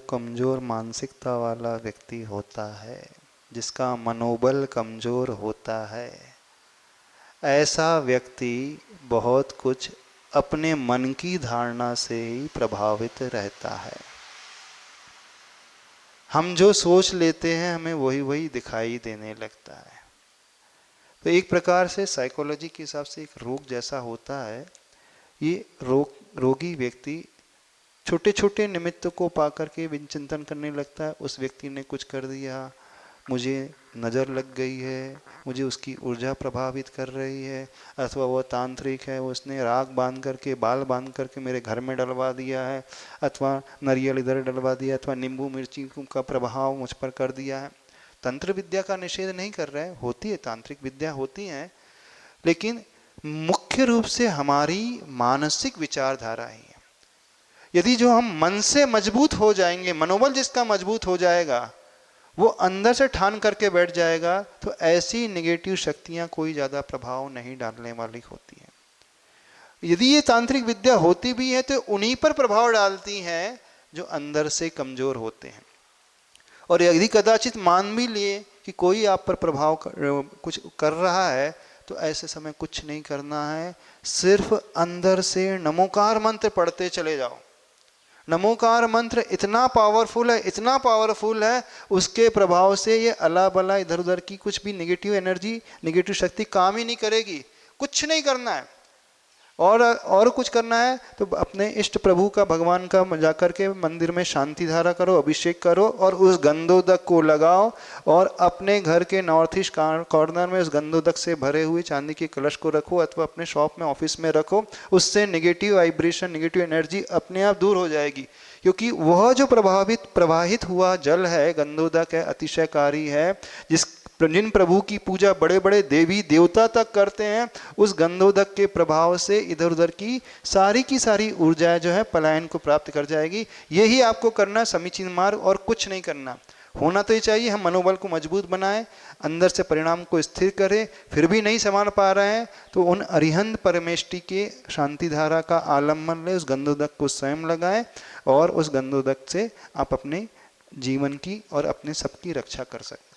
कमजोर मानसिकता वाला व्यक्ति होता है, जिसका मनोबल कमजोर होता है, ऐसा व्यक्ति बहुत कुछ अपने मन की धारणा से ही प्रभावित रहता है। हम जो सोच लेते हैं हमें वही वही दिखाई देने लगता है। तो एक प्रकार से साइकोलॉजी के हिसाब से एक रोग जैसा होता है। ये रोगी व्यक्ति छोटे छोटे निमित्त को पाकर के विचिंतन करने लगता है। उस व्यक्ति ने कुछ कर दिया, मुझे नज़र लग गई है, मुझे उसकी ऊर्जा प्रभावित कर रही है, अथवा वह तांत्रिक है, उसने राग बांध करके बाल बांध करके मेरे घर में डलवा दिया है, अथवा नारियल इधर डलवा दिया, अथवा नींबू मिर्ची का प्रभाव मुझ पर कर दिया है। तंत्र विद्या का निषेध नहीं कर रहे हैं, होती है, तांत्रिक विद्या होती है, लेकिन मुख्य रूप से हमारी मानसिक विचारधारा ही है। यदि जो हम मन से मजबूत हो जाएंगे, मनोबल जिसका मजबूत हो जाएगा, वो अंदर से ठान करके बैठ जाएगा, तो ऐसी नेगेटिव शक्तियां कोई ज़्यादा प्रभाव नहीं डालने वाली होती हैं। यदि ये तांत्रिक विद्या होती भी है तो उन्हीं पर प्रभाव डालती हैं जो अंदर से कमज़ोर होते हैं। और यदि कदाचित मान भी लिए कि कोई आप पर प्रभाव कुछ कर रहा है, तो ऐसे समय कुछ नहीं करना है, सिर्फ अंदर से नमोकार मंत्र पढ़ते चले जाओ। नमोकार मंत्र इतना पावरफुल है, इतना पावरफुल है, उसके प्रभाव से ये अला बला इधर उधर की कुछ भी नेगेटिव एनर्जी, नेगेटिव शक्ति काम ही नहीं करेगी। कुछ नहीं करना है, और कुछ करना है तो अपने इष्ट प्रभु का, भगवान का जाकर के मंदिर में शांति धारा करो, अभिषेक करो, और उस गंधोदक को लगाओ, और अपने घर के नॉर्थ ईस्ट कॉर्नर में उस गंधोदक से भरे हुए चांदी के कलश को रखो, अथवा अपने शॉप में, ऑफिस में रखो। उससे नेगेटिव वाइब्रेशन, नेगेटिव एनर्जी अपने आप दूर हो जाएगी, क्योंकि वह जो प्रवाहित हुआ जल है, गंधोदक है, अतिशयकारी है, जिन प्रभु की पूजा बड़े बड़े देवी देवता तक करते हैं, उस गंधोदक के प्रभाव से इधर उधर की सारी ऊर्जा जो है पलायन को प्राप्त कर जाएगी। यही आपको करना, समीचीन मार्ग, और कुछ नहीं करना। होना तो ही चाहिए, हम मनोबल को मजबूत बनाएं, अंदर से परिणाम को स्थिर करें। फिर भी नहीं संभाल पा रहे हैं तो उन अरिहंत परमेष्टि के शांति धारा का आलम्बन ले, उस गंधोदक को स्वयं लगाएं, और उस गंधोदक से आप अपने जीवन की और अपने सबकी रक्षा कर सकते हैं।